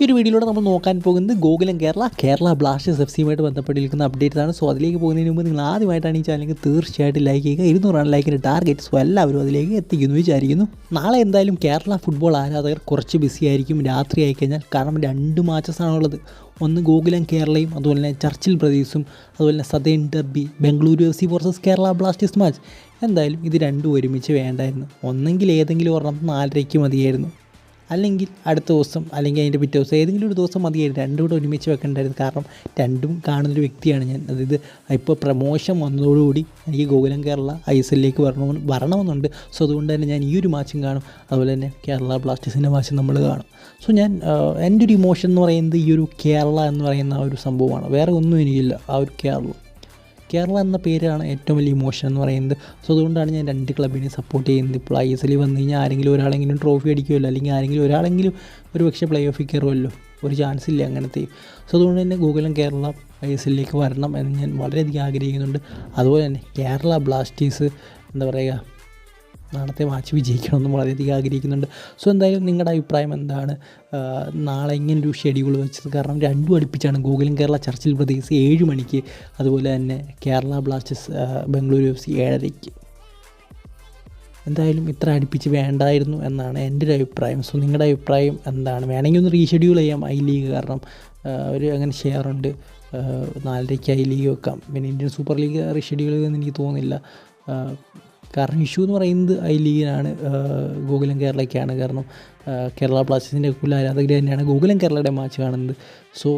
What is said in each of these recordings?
ഈ ഒരു വീഡിയോയിലൂടെ നമ്മൾ നോക്കാൻ പോകുന്നത് ഗോകുലം കേരള ബ്ലാസ്റ്റേഴ്സ് FCയുമായിട്ട് ബന്ധപ്പെട്ടിരിക്കുന്ന അപ്ഡേറ്റ്സാണ്. സോ അതിലേക്ക് പോകുന്നതിന് മുമ്പ് നിങ്ങൾ ആദ്യമായിട്ടാണ് ഈ ചാനലിൽ തീർച്ചയായിട്ടും ലൈക്ക് ചെയ്യുക. 200 ലൈക്കിൻ്റെ ടാർഗറ്റ്. സോ എല്ലാവരും അതിലേക്ക് എത്തിക്കുന്നു വിചാരിക്കുന്നു. നാളെ എന്തായാലും കേരള ഫുട്ബോൾ ആരാധകർ കുറച്ച് ബിസി ആയിരിക്കും രാത്രി ആയിക്കഴിഞ്ഞാൽ. കാരണം 2 മാച്ചസാണുള്ളത്. ഒന്ന് ഗോകുലം കേരളയും അതുപോലെ തന്നെ ചർച്ചിൽ ബ്രദേഴ്സും അതുപോലെ തന്നെ southern derby Bengaluru FC versus Kerala Blasters match. എന്തായാലും ഇത് രണ്ടും ഒരുമിച്ച് വേണ്ടായിരുന്നു. ഒന്നെങ്കിൽ ഏതെങ്കിലും ഒരെണ്ണം 4:30 മതിയായിരുന്നു, അല്ലെങ്കിൽ അടുത്ത ദിവസം അല്ലെങ്കിൽ അതിൻ്റെ പിറ്റേ ദിവസം ഏതെങ്കിലും ഒരു ദിവസം മതിയായിരുന്നു. രണ്ടും കൂടെ ഒരുമിച്ച് വെക്കേണ്ടായിരുന്നു. കാരണം രണ്ടും കാണുന്നൊരു വ്യക്തിയാണ് ഞാൻ. അതായത് ഇപ്പോൾ പ്രമോഷൻ വന്നതോടുകൂടി എനിക്ക് ഗോകുലം കേരള ISLലേക്ക് വരണമെന്നുണ്ട്. സോ അതുകൊണ്ട് തന്നെ ഞാൻ ഈ ഒരു മാച്ചും കാണും, അതുപോലെ തന്നെ കേരള ബ്ലാസ്റ്റേഴ്സിൻ്റെ മാച്ചും നമ്മൾ കാണും. സോ ഞാൻ എൻ്റെ ഒരു ഇമോഷൻ എന്ന് പറയുന്നത് ഈ ഒരു കേരള എന്ന് പറയുന്ന ആ ഒരു സംഭവമാണ്. വേറെ ഒന്നും എനിക്കില്ല. ആ ഒരു കേരള എന്ന പേരാണ് ഏറ്റവും വലിയ ഇമോഷൻ എന്ന് പറയുന്നത്. സോ അതുകൊണ്ടാണ് ഞാൻ 2 ക്ലബിനെ സപ്പോർട്ട് ചെയ്യുന്നത്. ഇപ്പോൾ ISL വന്നു കഴിഞ്ഞാൽ ആരെങ്കിലും ഒരാളെങ്കിലും ട്രോഫി അടിക്കുമല്ലോ, അല്ലെങ്കിൽ ആരെങ്കിലും ഒരാളെങ്കിലും ഒരു പക്ഷേ പ്ലേ ഓഫിൽ കയറുമല്ലോ. ഒരു ചാൻസ് ഇല്ല അങ്ങനത്തെ. സോ അതുകൊണ്ട് തന്നെ ഗോകുലം കേരള ISLലേക്ക് വരണം എന്ന് ഞാൻ വളരെയധികം ആഗ്രഹിക്കുന്നുണ്ട്. അതുപോലെ തന്നെ കേരള ബ്ലാസ്റ്റേഴ്സ് എന്താ പറയുക, നാളത്തെ മാച്ച് വിജയിക്കണമെന്നും വളരെയധികം ആഗ്രഹിക്കുന്നുണ്ട്. സോ എന്തായാലും നിങ്ങളുടെ അഭിപ്രായം എന്താണ്? നാളെ ഇങ്ങനൊരു ഷെഡ്യൂൾ വെച്ചത് കാരണം രണ്ടും അടുപ്പിച്ചാണ്. ഗോകുലം കേരള ചർച്ചിൽ ബ്രദേഴ്സ് 7 മണിക്ക്, അതുപോലെ തന്നെ കേരള ബ്ലാസ്റ്റേഴ്സ് ബംഗളൂരു FC 7:30. എന്തായാലും ഇത്ര അടുപ്പിച്ച് വേണ്ടായിരുന്നു എന്നാണ് എൻ്റെ ഒരു അഭിപ്രായം. സോ നിങ്ങളുടെ അഭിപ്രായം എന്താണ്? വേണമെങ്കിൽ ഒന്ന് റീഷെഡ്യൂൾ ചെയ്യാം ലീഗ്, കാരണം ഒരു അങ്ങനെ ഷെയറുണ്ട്. 4:30 ലീഗ് വെക്കാം. പിന്നെ ഇന്ത്യൻ സൂപ്പർ ലീഗ് റീഷെഡ്യൂൾ ചെയ്തെന്ന് എനിക്ക് തോന്നുന്നില്ല. കാരണം ഇഷ്യൂ എന്ന് പറയുന്നത് ലീഗിനാണ്, ഗോകുലം കേരളയ്ക്കാണ്. കാരണം കേരള ബ്ലാസ്റ്റേഴ്സിൻ്റെ കൂടുതൽ ആരാധകർ തന്നെയാണ് ഗോകുലം കേരളയുടെ മാച്ച് കാണുന്നത്. സോ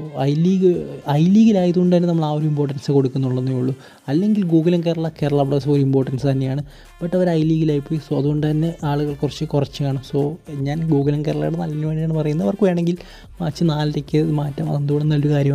ലീഗിലായതുകൊണ്ട് തന്നെ നമ്മൾ ആ ഒരു ഇമ്പോർട്ടൻസ് കൊടുക്കുന്നുള്ളതേ ഉള്ളൂ. അല്ലെങ്കിൽ ഗോകുലം കേരള ബ്ലാസ്റ്റേഴ്സ് ഒരു ഇമ്പോർട്ടൻസ് തന്നെയാണ്. ബട്ട് അവർ ലീഗിലായിപ്പോയി. സോ അതുകൊണ്ട് തന്നെ ആളുകൾ കുറച്ച് കാണും. സോ ഞാൻ ഗോകുലം കേരളയുടെ നല്ലതിന് വേണ്ടിയാണ് പറയുന്നത്. അവർക്ക് വേണമെങ്കിൽ മാച്ച് 4:30 മാറ്റാം. അതെന്തുകൊണ്ട് നല്ലൊരു കാര്യമാണ്.